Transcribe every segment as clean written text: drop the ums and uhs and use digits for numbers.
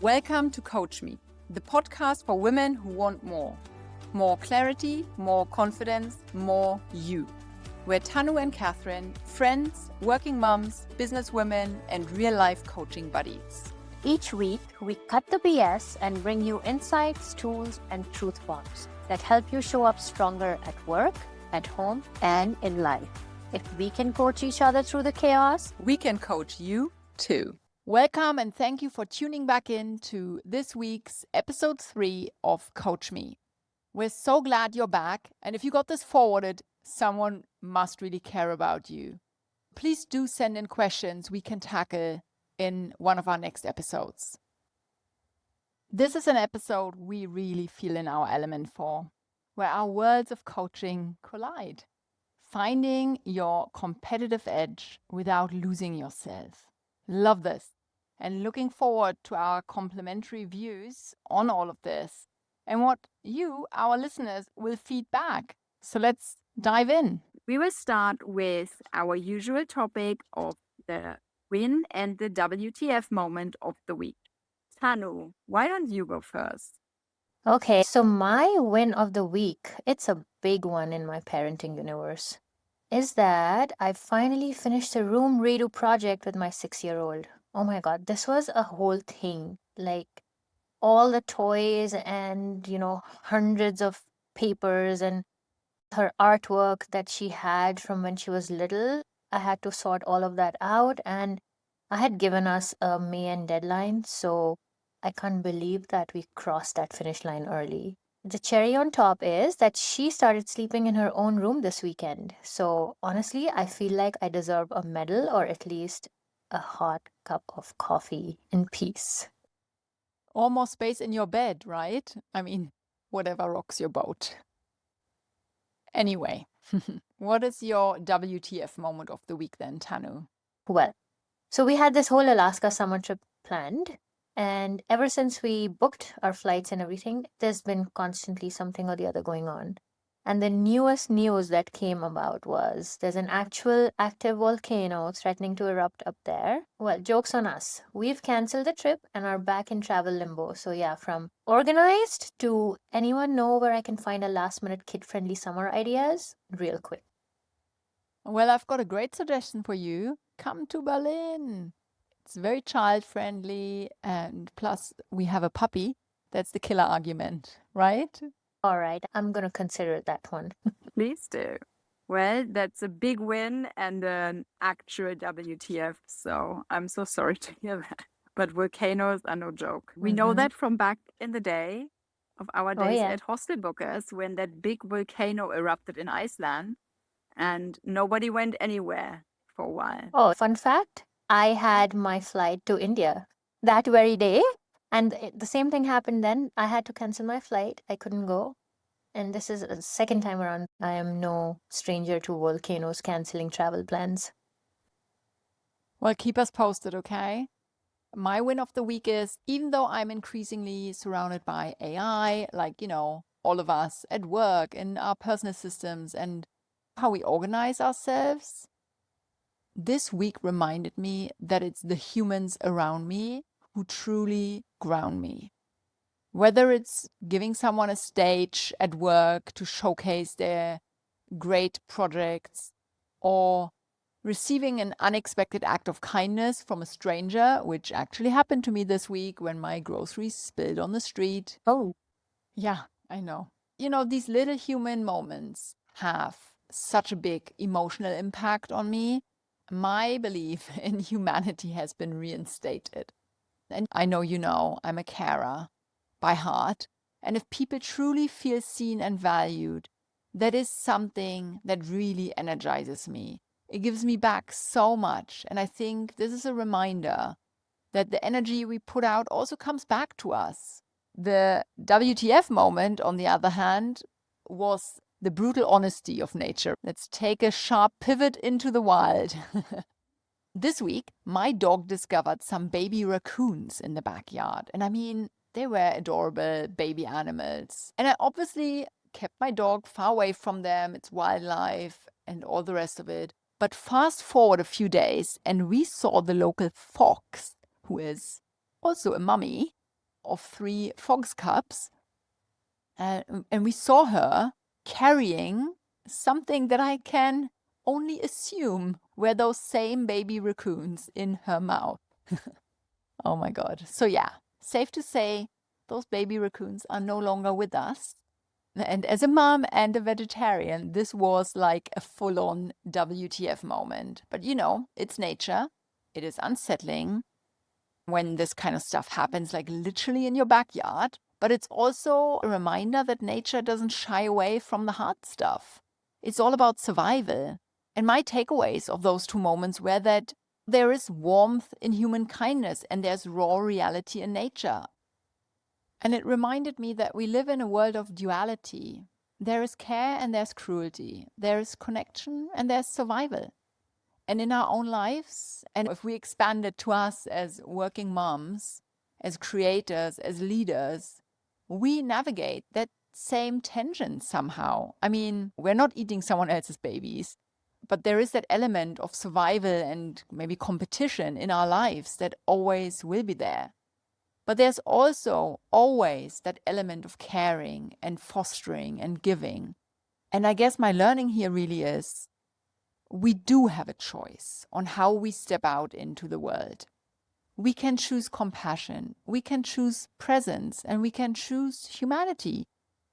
Welcome to Coach Me, the podcast for women who want more. More clarity, more confidence, more you. We're Tanu and Catherine, friends, working mums, businesswomen, and real-life coaching buddies. Each week, we cut the BS and bring you insights, tools, and truth bombs that help you show up stronger at work, at home, and in life. If we can coach each other through the chaos, we can coach you too. Welcome and thank you for tuning back in to this week's episode 3 of Coach Me. We're so glad you're back, and if you got this forwarded, someone must really care about you. Please do send in questions we can tackle in one of our next episodes. This is an episode we really feel in our element for, where our worlds of coaching collide. Finding your competitive edge without losing yourself. Love this. And looking forward to our complementary views on all of this and what you, our listeners, will feed back. So let's dive in. We will start with our usual topic of the win and the WTF moment of the week. Tanu, why don't you go first? Okay, so my win of the week, it's a big one in my parenting universe, is that I finally finished a room redo project with my 6-year-old. Oh my God, this was a whole thing. Like all the toys and, hundreds of papers and her artwork that she had from when she was little. I had to sort all of that out, and I had given us a May end deadline, so I can't believe that we crossed that finish line early. The cherry on top is that she started sleeping in her own room this weekend. So honestly, I feel like I deserve a medal or at least a hot cup of coffee in peace. Or more space in your bed, right? I mean, whatever rocks your boat. Anyway, what is your WTF moment of the week then, Tanu? Well, so we had this whole Alaska summer trip planned. And ever since we booked our flights and everything, there's been constantly something or the other going on. And the newest news that came about was there's an actual active volcano threatening to erupt up there. Well, joke's on us. We've canceled the trip and are back in travel limbo. So yeah, from organized to anyone know where I can find a last-minute kid-friendly summer ideas? Real quick. Well, I've got a great suggestion for you. Come to Berlin. It's very child-friendly, and plus we have a puppy. That's the killer argument, right? All right, I'm going to consider that one. Please do. Well, that's a big win and an actual WTF, so I'm so sorry to hear that. But volcanoes are no joke. We know that from back in the day of our days at Hostel Bookers when that big volcano erupted in Iceland and nobody went anywhere for a while. Oh, fun fact. I had my flight to India that very day, and the same thing happened then. I had to cancel my flight. I couldn't go. And this is the second time around. I am no stranger to volcanoes canceling travel plans. Well, keep us posted, okay? My win of the week is, even though I'm increasingly surrounded by AI, like, all of us at work, in our personal systems, and how we organize ourselves, this week reminded me that it's the humans around me who truly ground me. Whether it's giving someone a stage at work to showcase their great projects, or receiving an unexpected act of kindness from a stranger, which actually happened to me this week when my groceries spilled on the street. Oh. Yeah, I know. These little human moments have such a big emotional impact on me. My belief in humanity has been reinstated. And I know I'm a carer by heart. And if people truly feel seen and valued, that is something that really energizes me. It gives me back so much. And I think this is a reminder that the energy we put out also comes back to us. The WTF moment, on the other hand, was the brutal honesty of nature. Let's take a sharp pivot into the wild. This week, my dog discovered some baby raccoons in the backyard. And I mean, they were adorable baby animals. And I obviously kept my dog far away from them, its wildlife, and all the rest of it. But fast forward a few days, and we saw the local fox, who is also a mummy, of 3 fox cubs. And we saw her carrying something that I can only assume were those same baby raccoons in her mouth. Oh my God. So yeah, safe to say, those baby raccoons are no longer with us. And as a mom and a vegetarian, this was like a full-on WTF moment. But you know, it's nature. It is unsettling when this kind of stuff happens, like literally in your backyard. But it's also a reminder that nature doesn't shy away from the hard stuff. It's all about survival. And my takeaways of those 2 moments were that there is warmth in human kindness and there's raw reality in nature. And it reminded me that we live in a world of duality. There is care and there's cruelty. There is connection and there's survival. And in our own lives, and if we expand it to us as working moms, as creators, as leaders, we navigate that same tension somehow. I mean, we're not eating someone else's babies, but there is that element of survival and maybe competition in our lives that always will be there. But there's also always that element of caring and fostering and giving. And I guess my learning here really is we do have a choice on how we step out into the world. We can choose compassion, we can choose presence, and we can choose humanity,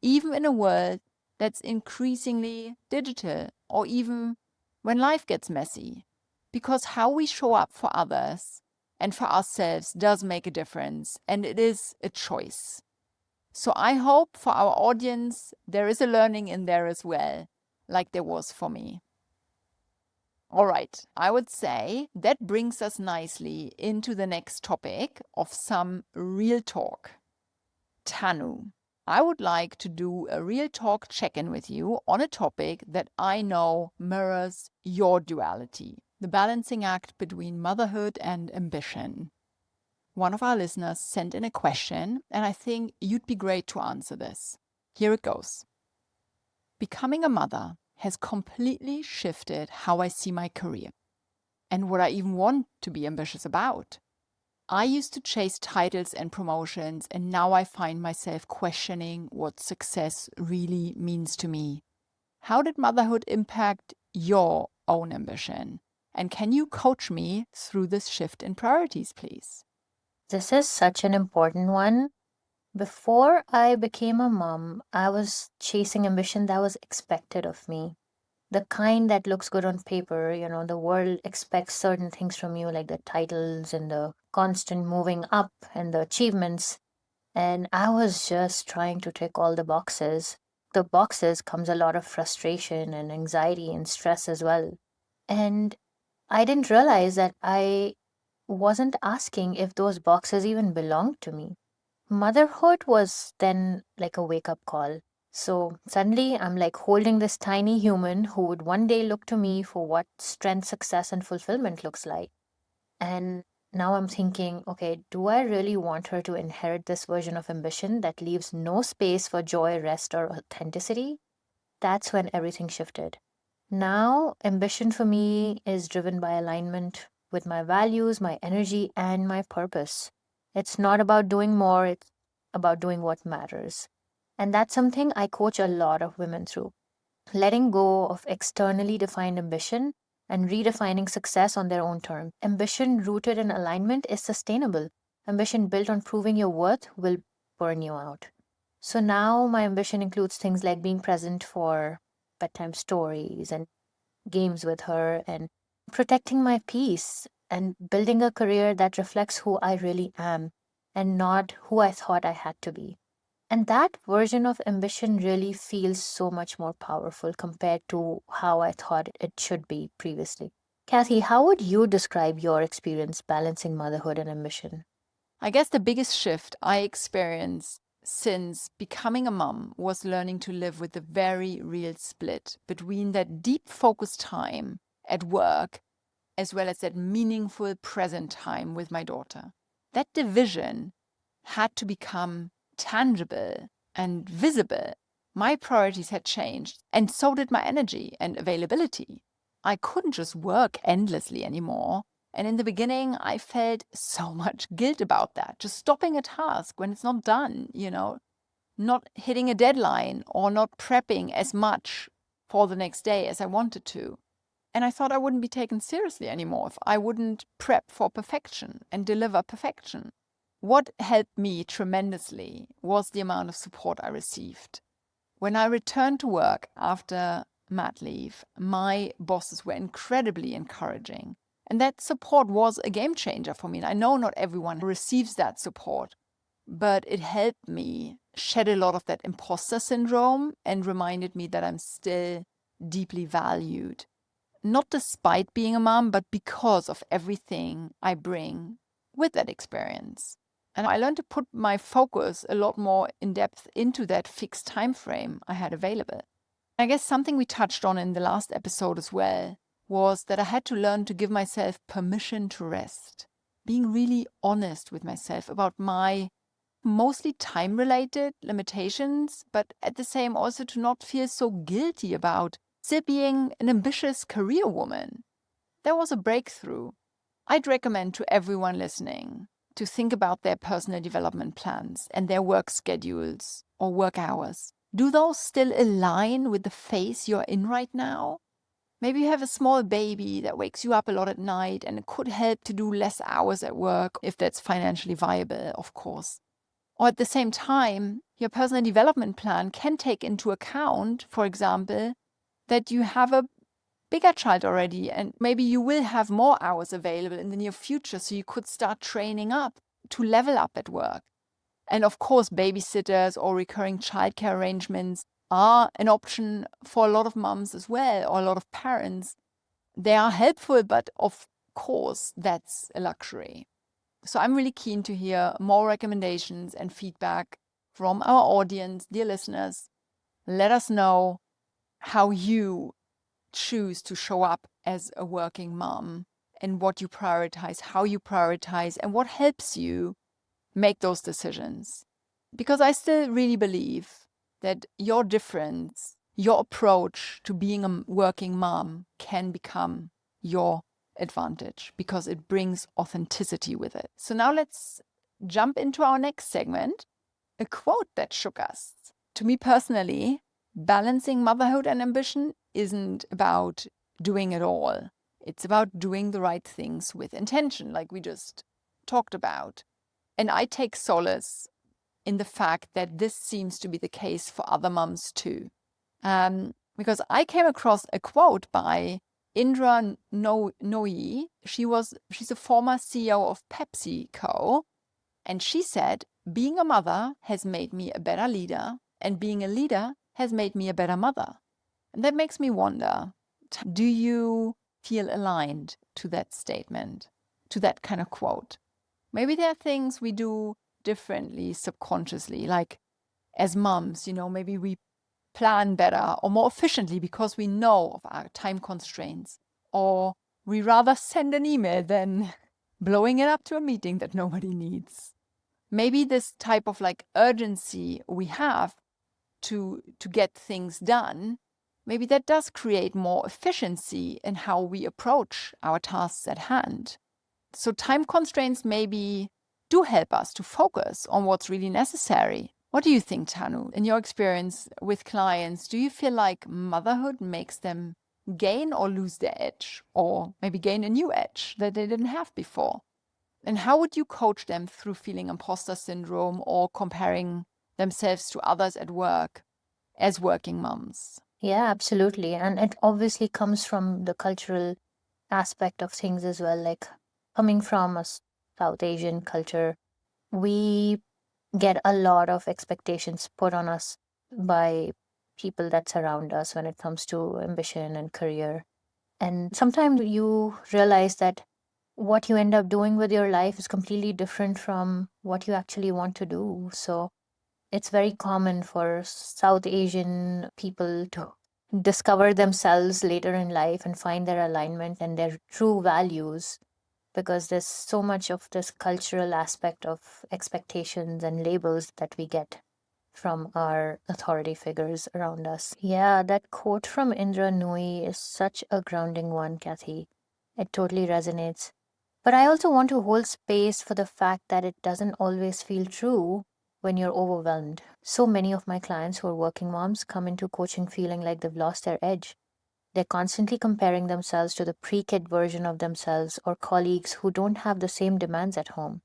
even in a world that's increasingly digital, or even when life gets messy. Because how we show up for others and for ourselves does make a difference, and it is a choice. So I hope for our audience there is a learning in there as well, like there was for me. All right, I would say that brings us nicely into the next topic of some real talk. Tanu, I would like to do a real talk check-in with you on a topic that I know mirrors your duality, the balancing act between motherhood and ambition. One of our listeners sent in a question, and I think you'd be great to answer this. Here it goes. Becoming a mother has completely shifted how I see my career and what I even want to be ambitious about. I used to chase titles and promotions, and now I find myself questioning what success really means to me. How did motherhood impact your own ambition? And can you coach me through this shift in priorities, please? This is such an important one. Before I became a mom, I was chasing ambition that was expected of me. The kind that looks good on paper, the world expects certain things from you, like the titles and the constant moving up and the achievements. And I was just trying to tick all the boxes. The boxes comes a lot of frustration and anxiety and stress as well. And I didn't realize that I wasn't asking if those boxes even belonged to me. Motherhood was then like a wake up call. So suddenly I'm like holding this tiny human who would one day look to me for what strength, success, and fulfillment looks like. And now I'm thinking, okay, do I really want her to inherit this version of ambition that leaves no space for joy, rest, or authenticity? That's when everything shifted. Now, ambition for me is driven by alignment with my values, my energy, and my purpose. It's not about doing more, it's about doing what matters. And that's something I coach a lot of women through. Letting go of externally defined ambition and redefining success on their own terms. Ambition rooted in alignment is sustainable. Ambition built on proving your worth will burn you out. So now my ambition includes things like being present for bedtime stories and games with her and protecting my peace and building a career that reflects who I really am and not who I thought I had to be. And that version of ambition really feels so much more powerful compared to how I thought it should be previously. Kathy, how would you describe your experience balancing motherhood and ambition? I guess the biggest shift I experienced since becoming a mom was learning to live with the very real split between that deep focused time at work as well as that meaningful present time with my daughter. That division had to become tangible and visible. My priorities had changed, and so did my energy and availability. I couldn't just work endlessly anymore. And in the beginning, I felt so much guilt about that. Just stopping a task when it's not done, not hitting a deadline or not prepping as much for the next day as I wanted to. And I thought I wouldn't be taken seriously anymore if I wouldn't prep for perfection and deliver perfection. What helped me tremendously was the amount of support I received. When I returned to work after mat leave, my bosses were incredibly encouraging. And that support was a game changer for me. And I know not everyone receives that support, but it helped me shed a lot of that imposter syndrome and reminded me that I'm still deeply valued. Not despite being a mom, but because of everything I bring with that experience. And I learned to put my focus a lot more in depth into that fixed time frame I had available. I guess something we touched on in the last episode as well was that I had to learn to give myself permission to rest, being really honest with myself about my mostly time-related limitations, but at the same also to not feel so guilty about still being an ambitious career woman. That was a breakthrough. I'd recommend to everyone listening to think about their personal development plans and their work schedules or work hours. Do those still align with the phase you're in right now? Maybe you have a small baby that wakes you up a lot at night and it could help to do less hours at work if that's financially viable, of course. Or at the same time, your personal development plan can take into account, for example, that you have a bigger child already and maybe you will have more hours available in the near future, so you could start training up to level up at work. And of course, babysitters or recurring childcare arrangements are an option for a lot of moms as well, or a lot of parents. They are helpful, but of course, that's a luxury. So I'm really keen to hear more recommendations and feedback from our audience, dear listeners. Let us know how you choose to show up as a working mom and what you prioritize, how you prioritize, and what helps you make those decisions. Because I still really believe that your difference, your approach to being a working mom can become your advantage because it brings authenticity with it. So now let's jump into our next segment, a quote that shook us. To me personally, balancing motherhood and ambition isn't about doing it all. It's about doing the right things with intention, like we just talked about. And I take solace in the fact that this seems to be the case for other mums too. Because I came across a quote by Indra Nooyi. She's a former CEO of PepsiCo. And she said, being a mother has made me a better leader, and being a leader has made me a better mother. And that makes me wonder, do you feel aligned to that statement, to that kind of quote? Maybe there are things we do differently subconsciously, like as moms, maybe we plan better or more efficiently because we know of our time constraints, or we rather send an email than blowing it up to a meeting that nobody needs. Maybe this type of urgency we have to get things done, maybe that does create more efficiency in how we approach our tasks at hand. So time constraints maybe do help us to focus on what's really necessary. What do you think, Tanu? In your experience with clients, do you feel like motherhood makes them gain or lose their edge, or maybe gain a new edge that they didn't have before? And how would you coach them through feeling imposter syndrome or comparing themselves to others at work as working moms? Yeah, absolutely. And it obviously comes from the cultural aspect of things as well. Like coming from a South Asian culture, we get a lot of expectations put on us by people that surround us when it comes to ambition and career. And sometimes you realize that what you end up doing with your life is completely different from what you actually want to do. So it's very common for South Asian people to discover themselves later in life and find their alignment and their true values, because there's so much of this cultural aspect of expectations and labels that we get from our authority figures around us. Yeah, that quote from Indra Nooyi is such a grounding one, Kathy. It totally resonates. But I also want to hold space for the fact that it doesn't always feel true when you're overwhelmed. So many of my clients who are working moms come into coaching feeling like they've lost their edge. They're constantly comparing themselves to the pre-kid version of themselves or colleagues who don't have the same demands at home.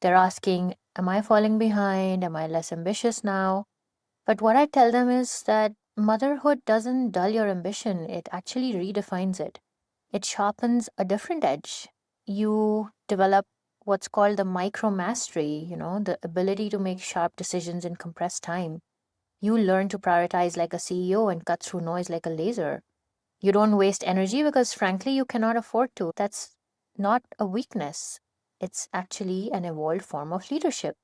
They're asking, am I falling behind? Am I less ambitious now? But what I tell them is that motherhood doesn't dull your ambition, it actually redefines it. It sharpens a different edge. You develop what's called the micro mastery, the ability to make sharp decisions in compressed time. You learn to prioritize like a CEO and cut through noise like a laser. You don't waste energy because, frankly, you cannot afford to. That's not a weakness, it's actually an evolved form of leadership.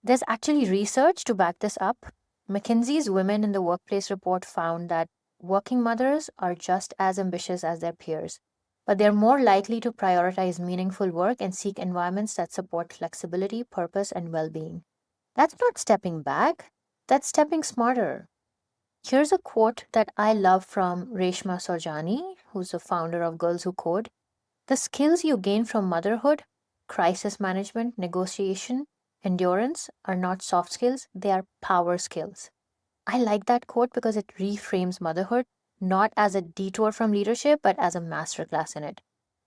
There's actually research to back this up. McKinsey's Women in the Workplace report found that working mothers are just as ambitious as their peers, but they're more likely to prioritize meaningful work and seek environments that support flexibility, purpose, and well being. That's not stepping back, that's stepping smarter. Here's a quote that I love from Reshma Saujani, who's the founder of Girls Who Code. The skills you gain from motherhood, crisis management, negotiation, endurance, are not soft skills, they are power skills. I like that quote because it reframes motherhood not as a detour from leadership, but as a masterclass in it.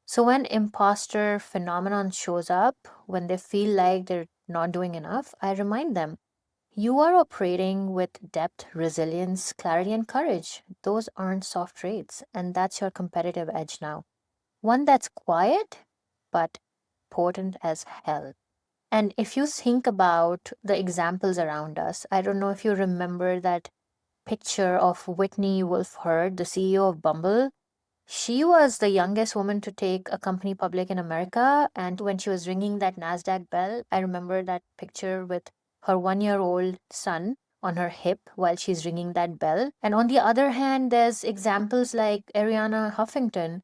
So when imposter phenomenon shows up, when they feel like they're not doing enough, I remind them, you are operating with depth, resilience, clarity, and courage. Those aren't soft traits, and that's your competitive edge now. One that's quiet, but potent as hell. And if you think about the examples around us, I don't know if you remember that picture of Whitney Wolfe Herd, the CEO of Bumble. She was the youngest woman to take a company public in America. And when she was ringing that NASDAQ bell, I remember that picture with her 1-year-old son on her hip while she's ringing that bell. And on the other hand, there's examples like Ariana Huffington,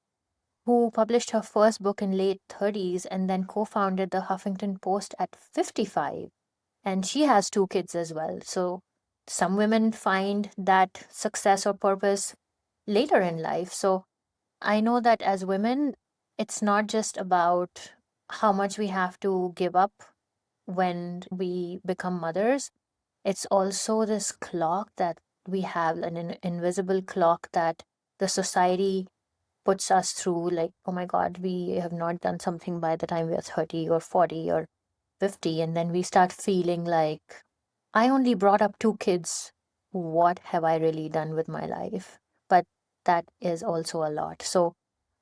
who published her first book in late 30s and then co-founded the Huffington Post at 55. And she has 2 kids as well. So some women find that success or purpose later in life. So I know that as women, it's not just about how much we have to give up when we become mothers. It's also this clock that we have, an invisible clock that the society puts us through, like, oh my God, we have not done something by the time we are 30 or 40 or 50. And then we start feeling like, I only brought up 2 kids. What have I really done with my life? But that is also a lot. So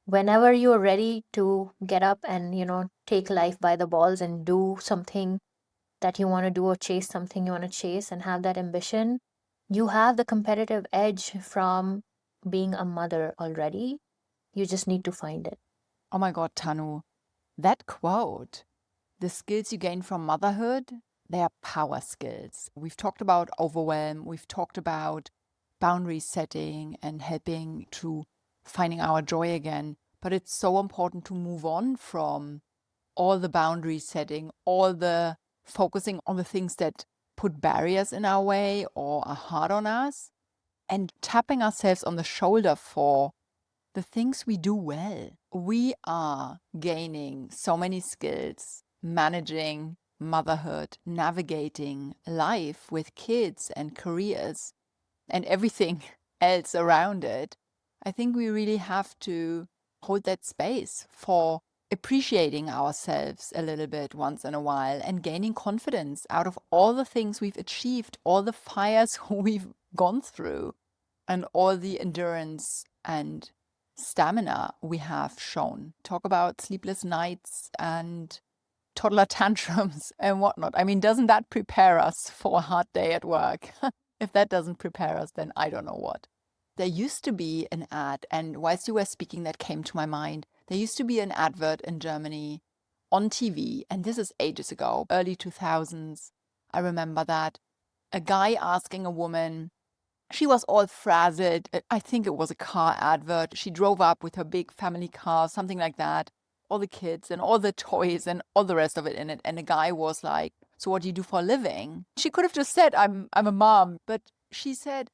whenever you're ready to get up and, take life by the balls and do something that you want to do or chase something you want to chase and have that ambition, you have the competitive edge from being a mother already. You just need to find it. Oh my God, Tanu, that quote, the skills you gain from motherhood, they are power skills. We've talked about overwhelm. We've talked about boundary setting and helping to finding our joy again. But it's so important to move on from all the boundary setting, all the focusing on the things that put barriers in our way or are hard on us, and tapping ourselves on the shoulder for the things we do well. We are gaining so many skills managing motherhood, navigating life with kids and careers and everything else around it. I think we really have to hold that space for appreciating ourselves a little bit once in a while and gaining confidence out of all the things we've achieved, all the fires we've gone through, and all the endurance and stamina we have shown. Talk about sleepless nights and toddler tantrums and whatnot. I mean, doesn't that prepare us for a hard day at work? If that doesn't prepare us, then I don't know what. There used to be an ad, and whilst you were speaking, that came to my mind. There used to be an advert in Germany on TV, and this is ages ago, early 2000s. I remember that. A guy asking a woman, she was all frazzled. I think it was a car advert. She drove up with her big family car, something like that. All the kids and all the toys and all the rest of it in it. And the guy was like, so what do you do for a living? She could have just said, I'm a mom. But she said,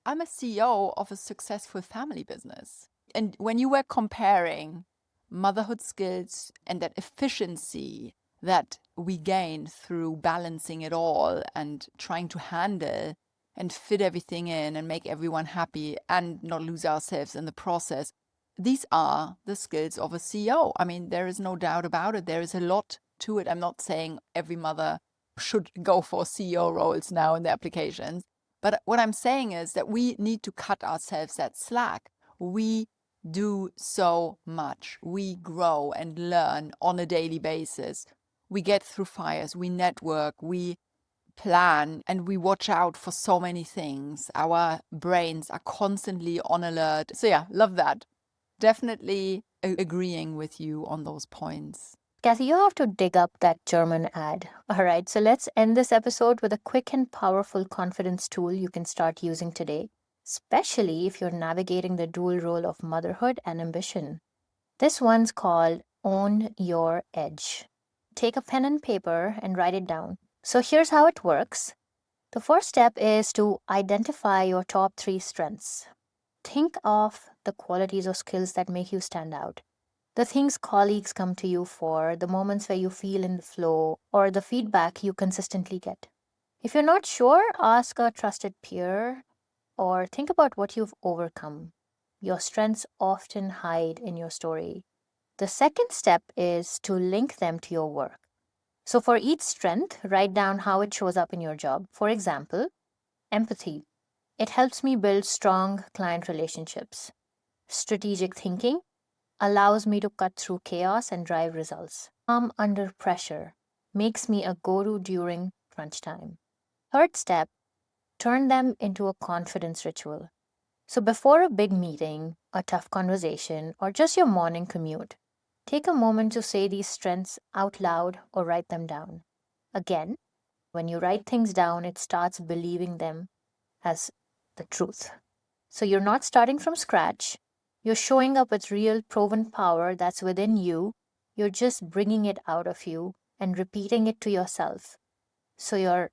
I'm a CEO of a successful family business. And when you were comparing motherhood skills and that efficiency that we gain through balancing it all and trying to handle and fit everything in and make everyone happy and not lose ourselves in the process. These are the skills of a CEO. I mean, there is no doubt about it. There is a lot to it. I'm not saying every mother should go for CEO roles now in the applications. But what I'm saying is that we need to cut ourselves that slack. We do so much. We grow and learn on a daily basis. We get through fires, we network, we plan, and we watch out for so many things. Our brains are constantly on alert. So yeah, love that. Definitely agreeing with you on those points. Kathy, you have to dig up that German ad. All right, so let's end this episode with a quick and powerful confidence tool you can start using today, especially if you're navigating the dual role of motherhood and ambition. This one's called Own Your Edge. Take a pen and paper and write it down. So here's how it works. The first step is to identify your top 3 strengths. Think of the qualities or skills that make you stand out. The things colleagues come to you for, the moments where you feel in the flow, or the feedback you consistently get. If you're not sure, ask a trusted peer or think about what you've overcome. Your strengths often hide in your story. The second step is to link them to your work. So for each strength, write down how it shows up in your job. For example, empathy. It helps me build strong client relationships. Strategic thinking allows me to cut through chaos and drive results. Calm under pressure makes me a guru during crunch time. Third step, turn them into a confidence ritual. So before a big meeting, a tough conversation, or just your morning commute, take a moment to say these strengths out loud or write them down. Again, when you write things down, it starts believing them as the truth. So you're not starting from scratch. You're showing up with real proven power that's within you. You're just bringing it out of you and repeating it to yourself. So your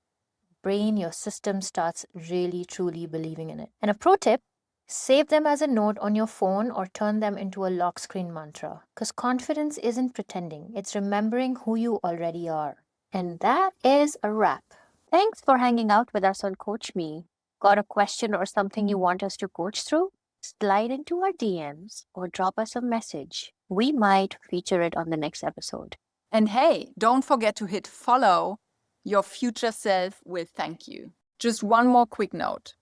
brain, your system starts really truly believing in it. And a pro tip, save them as a note on your phone or turn them into a lock screen mantra. Because confidence isn't pretending, it's remembering who you already are. And that is a wrap. Thanks for hanging out with us on Coach Me. Got a question or something you want us to coach through? Slide into our DMs or drop us a message. We might feature it on the next episode. And hey, don't forget to hit follow. Your future self will thank you. Just one more quick note.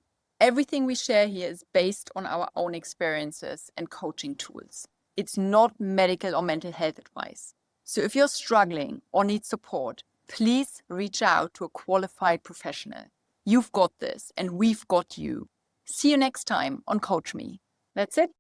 Everything we share here is based on our own experiences and coaching tools. It's not medical or mental health advice. So if you're struggling or need support, please reach out to a qualified professional. You've got this and we've got you. See you next time on Coach Me. That's it.